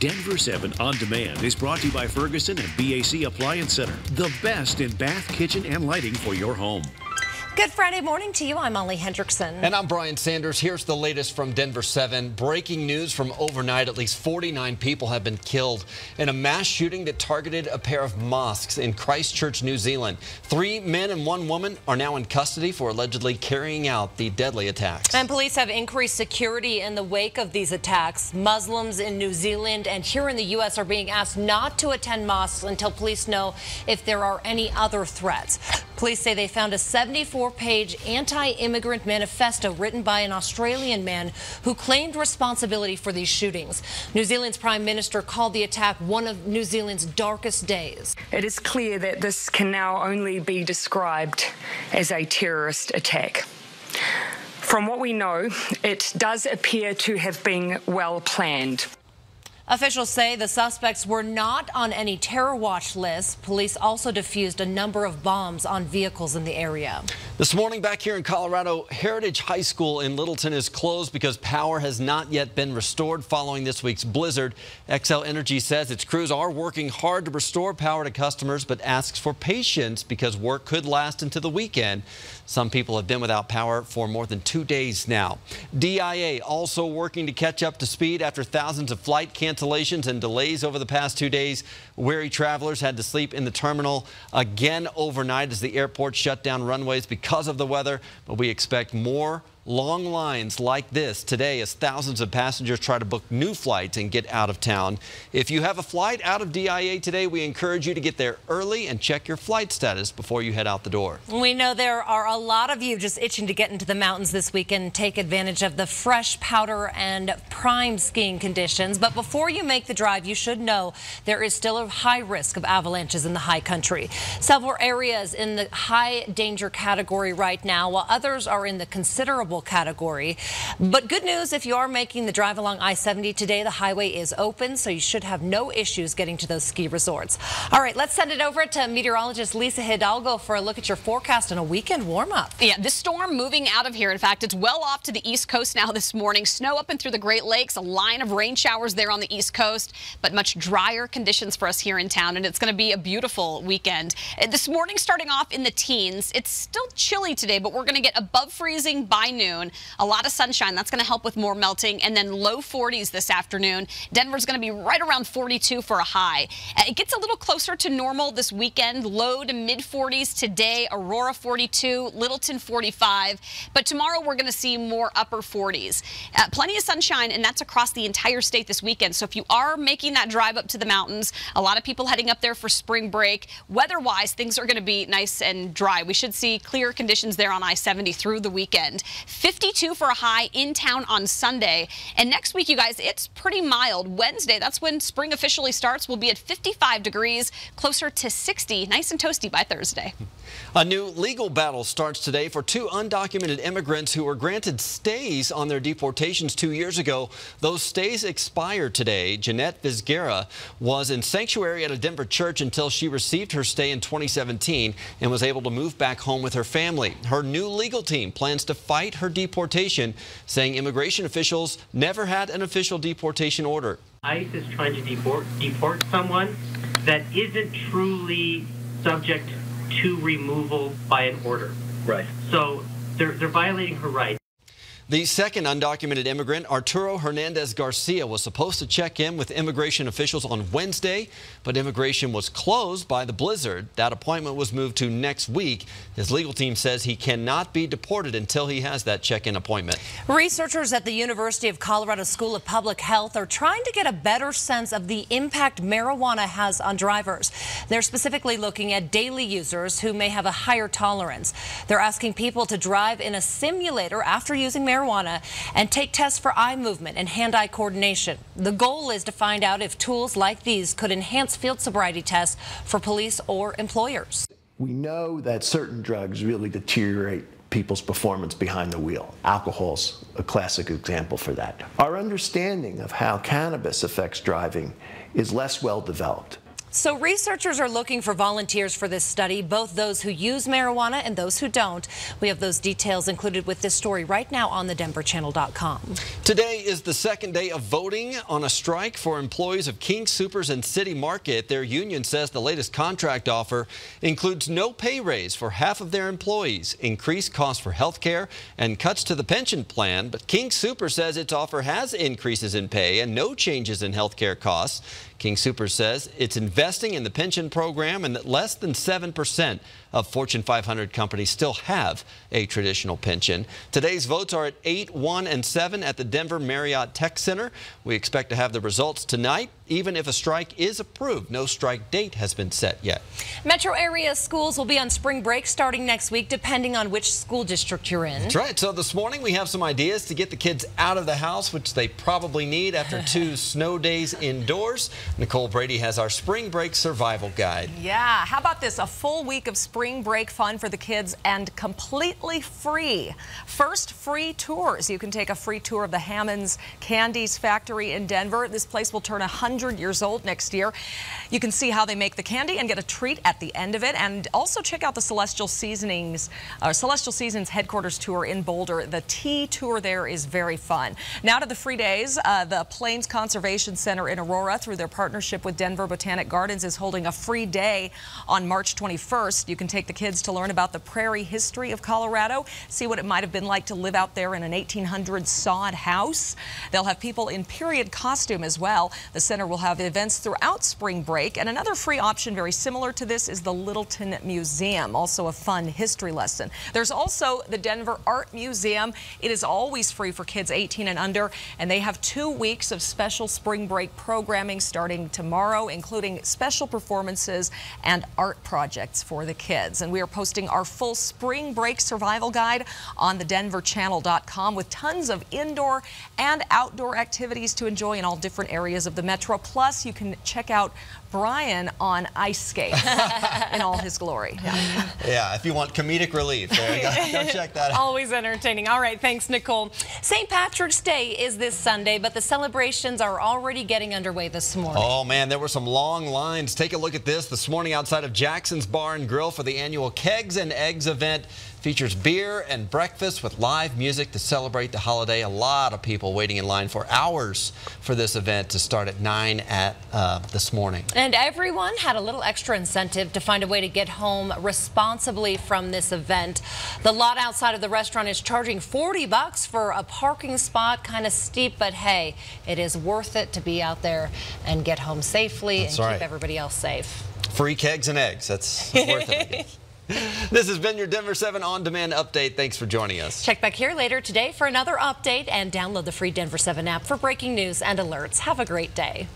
Denver 7 On Demand is brought to you by Ferguson and BAC Appliance Center, the best in bath, kitchen, and lighting for your home. Good Friday morning to you. I'm Molly Hendrickson. And I'm Brian Sanders. Here's the latest from Denver 7. Breaking news from overnight. At least 49 people have been killed in a mass shooting that targeted a pair of mosques in Christchurch, New Zealand. 3 men and 1 woman are now in custody for allegedly carrying out the deadly attacks. And police have increased security in the wake of these attacks. Muslims in New Zealand and here in the U.S. are being asked not to attend mosques until police know if there are any other threats. Police say they found a 74-page anti-immigrant manifesto written by an Australian man who claimed responsibility for these shootings. New Zealand's Prime Minister called the attack one of New Zealand's darkest days. It is clear that this can now only be described as a terrorist attack. From what we know, it does appear to have been well planned. Officials say the suspects were not on any terror watch list. Police also defused a number of bombs on vehicles in the area. This morning back here in Colorado, Heritage High School in Littleton is closed because power has not yet been restored following this week's blizzard. Xcel Energy says its crews are working hard to restore power to customers, but asks for patience because work could last into the weekend. Some people have been without power for more than 2 days now. DIA also working to catch up to speed after thousands of flight cancellations and delays over the past 2 days. Weary travelers had to sleep in the terminal again overnight as the airport shut down runways because of the weather. But we expect more long lines like this today as thousands of passengers try to book new flights and get out of town. If you have a flight out of DIA today, we encourage you to get there early and check your flight status before you head out the door. We know there are a lot of you just itching to get into the mountains this weekend and take advantage of the fresh powder and prime skiing conditions. But before you make the drive, you should know there is still a high risk of avalanches in the high country. Several areas in the high danger category right now, while others are in the considerable category. But good news, if you are making the drive along I-70 today, the highway is open, so you should have no issues getting to those ski resorts. All right, let's send it over to meteorologist Lisa Hidalgo for a look at your forecast and a weekend warm-up. Yeah, this storm moving out of here. In fact, it's well off to the east coast now this morning. Snow up and through the Great Lakes, a line of rain showers there on the east coast, but much drier conditions for us here in town, and it's going to be a beautiful weekend. This morning starting off in the teens. It's still chilly today, but we're going to get above freezing by noon. A lot of sunshine. That's going to help with more melting. And then low 40s this afternoon. Denver's going to be right around 42 for a high. It gets a little closer to normal this weekend. Low to mid 40s today. Aurora 42, Littleton 45. But tomorrow we're going to see more upper 40s. Plenty of sunshine, and that's across the entire state this weekend. So if you are making that drive up to the mountains, a lot of people heading up there for spring break. Weather-wise, things are going to be nice and dry. We should see clear conditions there on I-70 through the weekend. 52 for a high in town on Sunday. And next week, you guys, it's pretty mild. Wednesday, that's when spring officially starts. We'll be at 55 degrees, closer to 60, nice and toasty by Thursday. A new legal battle starts today for 2 undocumented immigrants who were granted stays on their deportations 2 years ago. Those stays expire today. Jeanette Vizgera was in sanctuary at a Denver church until she received her stay in 2017 and was able to move back home with her family. Her new legal team plans to fight her deportation, saying immigration officials never had an official deportation order. ICE is trying to deport someone that isn't truly subject to removal by an order. Right. So they're violating her rights. The second undocumented immigrant, Arturo Hernandez Garcia, was supposed to check in with immigration officials on Wednesday, but immigration was closed by the blizzard. That appointment was moved to next week. His legal team says he cannot be deported until he has that check-in appointment. Researchers at the University of Colorado School of Public Health are trying to get a better sense of the impact marijuana has on drivers. They're specifically looking at daily users who may have a higher tolerance. They're asking people to drive in a simulator after using marijuana and take tests for eye movement and hand-eye coordination. The goal is to find out if tools like these could enhance field sobriety tests for police or employers. We know that certain drugs really deteriorate people's performance behind the wheel. Alcohol's a classic example for that. Our understanding of how cannabis affects driving is less well developed. So researchers are looking for volunteers for this study, both those who use marijuana and those who don't. We have those details included with this story right now on thedenverchannel.com. Today is the second day of voting on a strike for employees of King Soopers and City Market. Their union says the latest contract offer includes no pay raise for half of their employees, increased costs for health care, and cuts to the pension plan. But King Soopers says its offer has increases in pay and no changes in health care costs. King Soopers says it's investing in the pension program and that less than 7% of Fortune 500 companies still have a traditional pension. Today's votes are at 8, 1, and 7 at the Denver Marriott Tech Center. We expect to have the results tonight, even if a strike is approved. No strike date has been set yet. Metro area schools will be on spring break starting next week, depending on which school district you're in. That's right. So this morning we have some ideas to get the kids out of the house, which they probably need after 2 snow days indoors. Nicole Brady has our spring break survival guide. Yeah, how about this? A full week of spring break fun for the kids and completely free. First, free tours. You can take a free tour of the Hammond's Candies factory in Denver. This place will turn 100 years old next year. You can see how they make the candy and get a treat at the end of it. And also check out the Celestial Seasons headquarters tour in Boulder. The tea tour there is very fun. Now to the free days. The Plains Conservation Center in Aurora, through their partnership with Denver Botanic Gardens, is holding a free day on March 21st. You can take the kids to learn about the prairie history of Colorado, see what it might have been like to live out there in an 1800s sod house. They'll have people in period costume as well. The center will have events throughout spring break, and another free option very similar to this is the Littleton Museum, also a fun history lesson. There's also the Denver Art Museum. It is always free for kids 18 and under, and they have 2 weeks of special spring break programming starting tomorrow, including special performances and art projects for the kids. And we are posting our full spring break survival guide on thedenverchannel.com with tons of indoor and outdoor activities to enjoy in all different areas of the metro. Plus, you can check out Brian on ice skate in all his glory. Yeah, if you want comedic relief, there you go. Go check that out. Always entertaining. All right, thanks, Nicole. St. Patrick's Day is this Sunday, but the celebrations are already getting underway this morning. Oh, man, there were some long lines. Take a look at this morning outside of Jackson's Bar and Grill for the annual KEGGS and EGGS event. Features beer and breakfast with live music to celebrate the holiday. A lot of people waiting in line for hours for this event to start at 9 this morning. And everyone had a little extra incentive to find a way to get home responsibly from this event. The lot outside of the restaurant is charging $40 for a parking spot. Kind of steep, but hey, it is worth it to be out there and get home safely and keep everybody else safe. Free KEGGS and EGGS. That's worth it. This has been your Denver 7 On Demand update. Thanks for joining us. Check back here later today for another update and download the free Denver 7 app for breaking news and alerts. Have a great day.